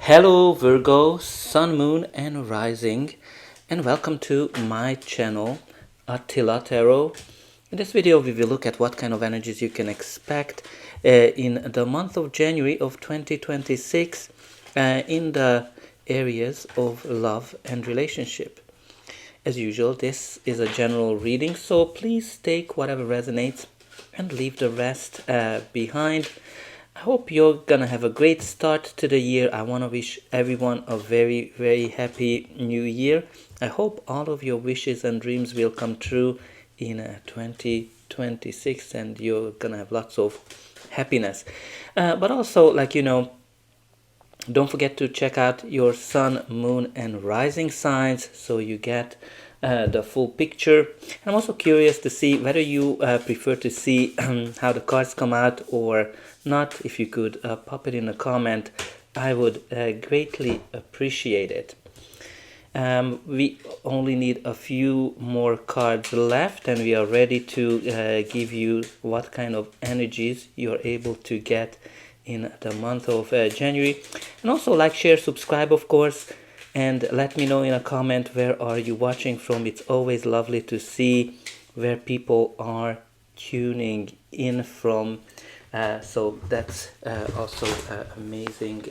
Hello Virgo, Sun, Moon and Rising, and welcome to my channel Attila Tarot. In this video we will look at what kind of energies you can expect in the month of January of 2026 in the areas of love and relationship. As usual, this is a general reading, so please take whatever resonates and leave the rest behind. I hope you're gonna have a great start to the year. I want to wish everyone a very, very happy new year. I hope all of your wishes and dreams will come true in 2026 and you're gonna have lots of happiness. But also, don't forget to check out your sun, moon, and rising signs so you get the full picture. And I'm also curious to see whether you prefer to see how the cards come out or not. If you could pop it in a comment, I would greatly appreciate it. We only need a few more cards left and we are ready to give you what kind of energies you're able to get in the month of January. And also like, share, subscribe of course, and let me know in a comment where are you watching from. It's always lovely to see where people are tuning in from, so that's also amazing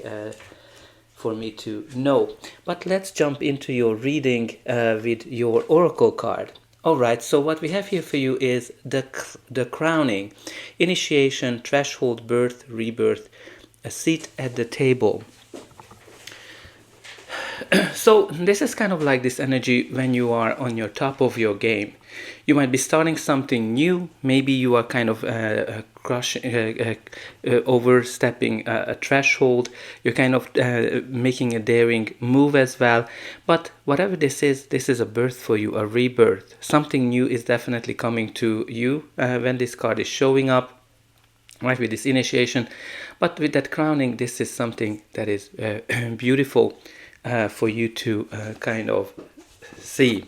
for me to know. But let's jump into your reading with your oracle card. Alright, so what we have here for you is the crowning, initiation, threshold, birth, rebirth, a seat at the table. So this is kind of like this energy when you are on your top of your game. You might be starting something new. Maybe you are kind of overstepping a threshold. You're kind of making a daring move as well. But whatever this is a birth for you, a rebirth. Something new is definitely coming to you when this card is showing up. Right, with this initiation. But with that crowning, this is something that is beautiful for you to kind of see.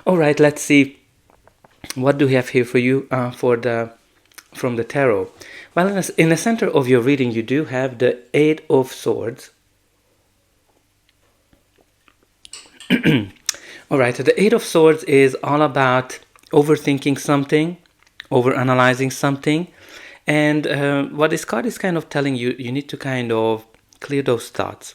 All right, let's see what do we have here for you from the tarot. Well, in the center of your reading, you do have the Eight of Swords. All right, the Eight of Swords is all about overthinking something, overanalyzing something, and what this card is kind of telling you, you need to kind of clear those thoughts,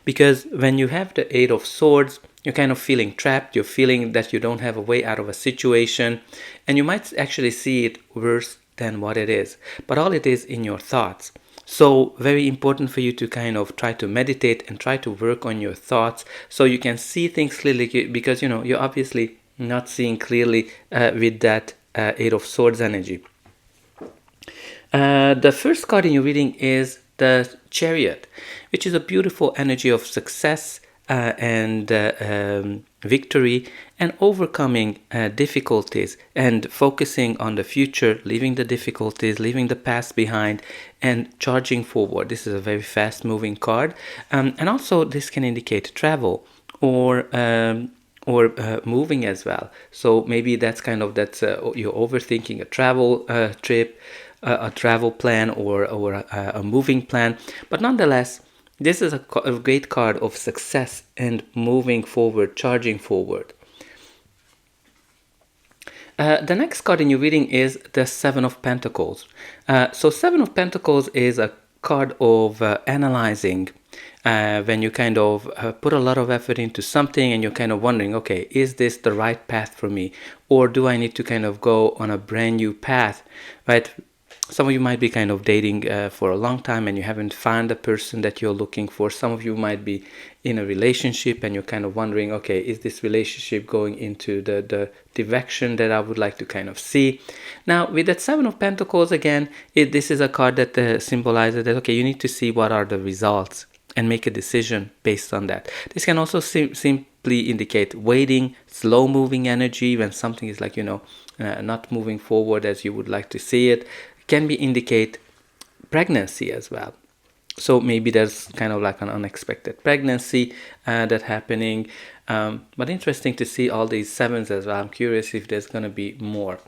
because when you have the Eight of Swords, you're kind of feeling trapped, you're feeling that you don't have a way out of a situation, and you might actually see it worse than what it is, but all it is in your thoughts. So very important for you to kind of try to meditate and try to work on your thoughts so you can see things clearly, because you're obviously not seeing clearly with that Eight of Swords energy. The first card in your reading is the Chariot, which is a beautiful energy of success and victory and overcoming difficulties and focusing on the future, leaving the difficulties, leaving the past behind and charging forward. This is a very fast moving card, and also this can indicate travel or moving as well. So maybe that's you're overthinking a travel trip, a travel plan, or a moving plan. But nonetheless, this is a great card of success and moving forward, charging forward. The next card in your reading is the Seven of Pentacles. So Seven of Pentacles is a card of analyzing. When you kind of put a lot of effort into something and you're kind of wondering, okay, is this the right path for me? Or do I need to kind of go on a brand new path, right? Some of you might be kind of dating for a long time and you haven't found the person that you're looking for. Some of you might be in a relationship and you're kind of wondering, okay, is this relationship going into the direction that I would like to kind of see? Now, with that Seven of Pentacles, again, this is a card that symbolizes that, okay, you need to see what are the results and make a decision based on that. This can also simply indicate waiting, slow-moving energy when something is like, not moving forward as you would like to see it. Can be indicate pregnancy as well. So maybe there's kind of like an unexpected pregnancy that happening. But interesting to see all these sevens as well. I'm curious if there's going to be more.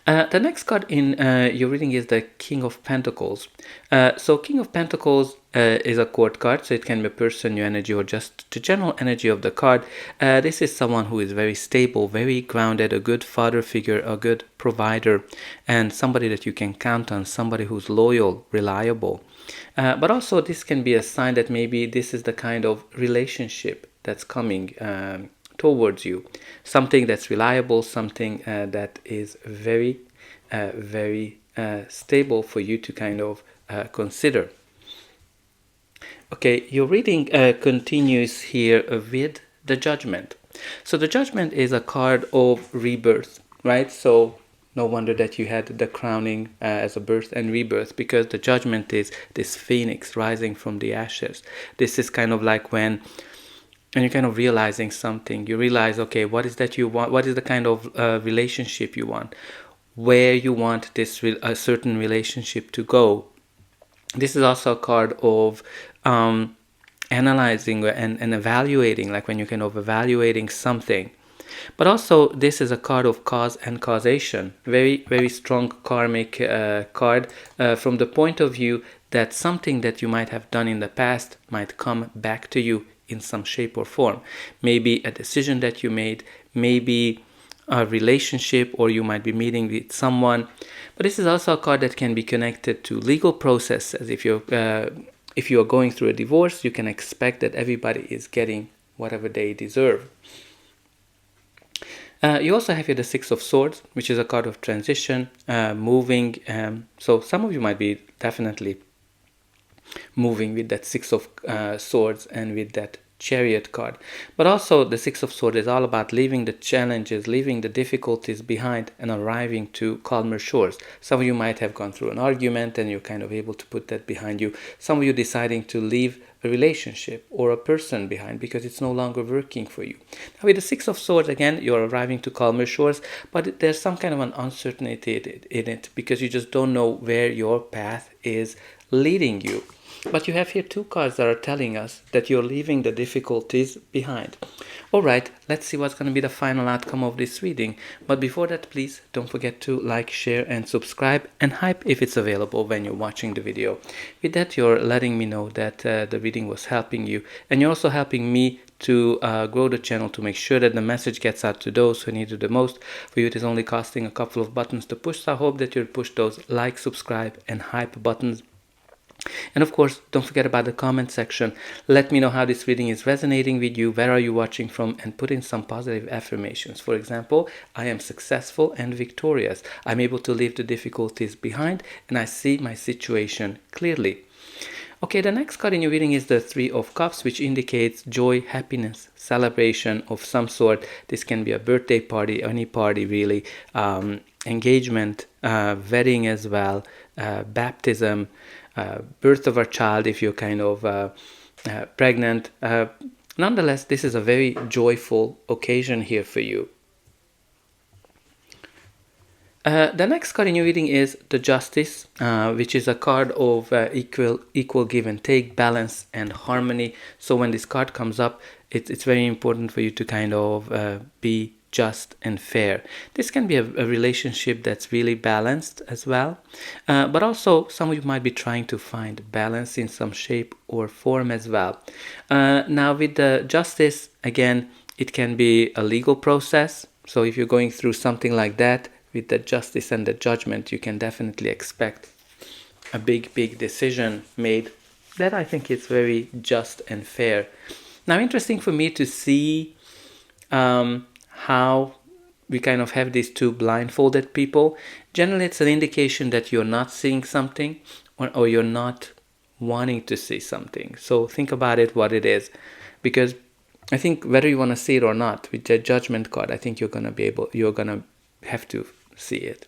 The next card in your reading is the King of Pentacles. So King of Pentacles is a court card, so it can be a person, your energy, or just the general energy of the card. This is someone who is very stable, very grounded, a good father figure, a good provider, and somebody that you can count on, somebody who's loyal, reliable. But also this can be a sign that maybe this is the kind of relationship that's coming towards you, something that's reliable, something that is very stable for you to kind of consider. Okay, your reading continues here with the Judgment. So the Judgment is a card of rebirth, right? So no wonder that you had the crowning as a birth and rebirth, because the Judgment is this phoenix rising from the ashes. This is kind of like when you're kind of realizing something. You realize, okay, what is that you want? What is the kind of relationship you want? Where you want this a certain relationship to go. This is also a card of analyzing and evaluating, like when you're kind of evaluating something. But also this is a card of cause and causation. Very strong karmic card from the point of view that something that you might have done in the past might come back to you in some shape or form. Maybe a decision that you made, maybe a relationship, or you might be meeting with someone. But this is also a card that can be connected to legal processes. If you are going through a divorce, you can expect that everybody is getting whatever they deserve. You also have here the Six of Swords, which is a card of transition, moving. So some of you might be definitely moving with that Six of Swords and with that Chariot card. But also the Six of Swords is all about leaving the challenges, leaving the difficulties behind and arriving to calmer shores. Some of you might have gone through an argument and you're kind of able to put that behind you. Some of you deciding to leave a relationship or a person behind because it's no longer working for you. Now with the Six of Swords, again, you're arriving to calmer shores, but there's some kind of an uncertainty in it because you just don't know where your path is leading you. But you have here two cards that are telling us that you're leaving the difficulties behind. Alright, let's see what's going to be the final outcome of this reading. But before that, please don't forget to like, share and subscribe, and hype if it's available when you're watching the video. With that, you're letting me know that the reading was helping you, and you're also helping me to grow the channel, to make sure that the message gets out to those who need it the most. For you, it is only costing a couple of buttons to push, so I hope that you'll push those like, subscribe and hype buttons. And of course, don't forget about the comment section. Let me know how this reading is resonating with you, where are you watching from, and put in some positive affirmations. For example, I am successful and victorious. I'm able to leave the difficulties behind, and I see my situation clearly. Okay, the next card in your reading is the Three of Cups, which indicates joy, happiness, celebration of some sort. This can be a birthday party, any party really, engagement, wedding as well, baptism, birth of a child if you're kind of pregnant. Nonetheless, this is a very joyful occasion here for you. The next card in your reading is the Justice, which is a card of equal give and take, balance and harmony. So when this card comes up, it's very important for you to kind of be just and fair. This can be a relationship that's really balanced as well, but also some of you might be trying to find balance in some shape or form as well. Now with the Justice, again, it can be a legal process. So if you're going through something like that, with the Justice and the Judgment, you can definitely expect a big decision made that I think is very just and fair. Now, interesting for me to see how we kind of have these two blindfolded people. Generally, it's an indication that you're not seeing something or you're not wanting to see something. So think about it, what it is. Because I think whether you want to see it or not, with the Judgment card, I think you're going to have to see it.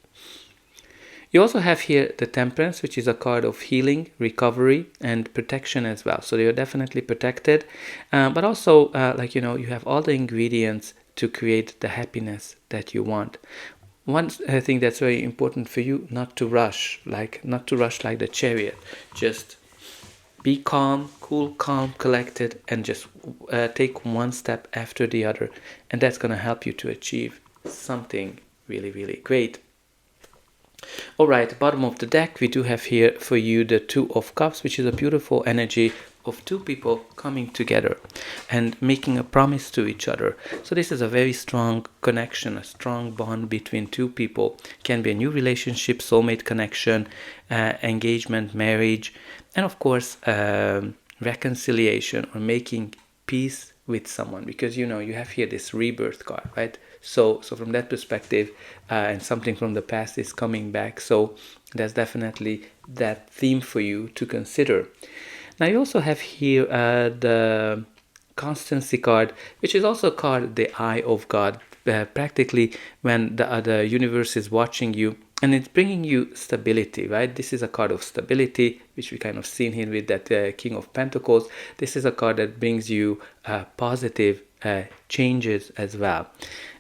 You also have here the Temperance, which is a card of healing, recovery, and protection as well. So you're definitely protected, but also you have all the ingredients to create the happiness that you want. One thing that's very important for you, not to rush like the Chariot. Just be calm, cool, calm, collected, and just take one step after the other, and that's going to help you to achieve something really great. All right, bottom of the deck, we do have here for you the Two of Cups, which is a beautiful energy of two people coming together and making a promise to each other. So this is a very strong connection, a strong bond between two people. Can be a new relationship, soulmate connection, engagement, marriage, and of course reconciliation or making peace with someone, because you know you have here this rebirth card, right? So from that perspective, and something from the past is coming back, so there's definitely that theme for you to consider. Now you also have here the constancy card, which is also called the eye of God, practically when the other universe is watching you, and it's bringing you stability, right? This is a card of stability, which we kind of seen here with that King of Pentacles. This is a card that brings you positive changes as well.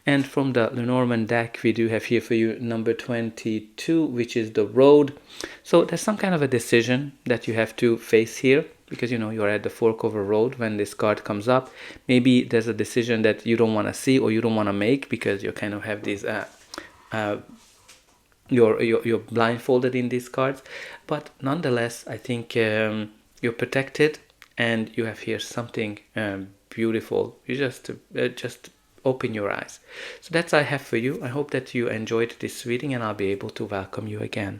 And from the Lenormand deck, we do have here for you number 22, which is the road. So there's some kind of a decision that you have to face here, because you know you're at the fork of a road when this card comes up. Maybe there's a decision that you don't want to see or you don't want to make, because you kind of have these you're blindfolded in these cards. But nonetheless, I think you're protected, and you have here something beautiful. You just open your eyes. So that's all I have for you. I hope that you enjoyed this reading, and I'll be able to welcome you again.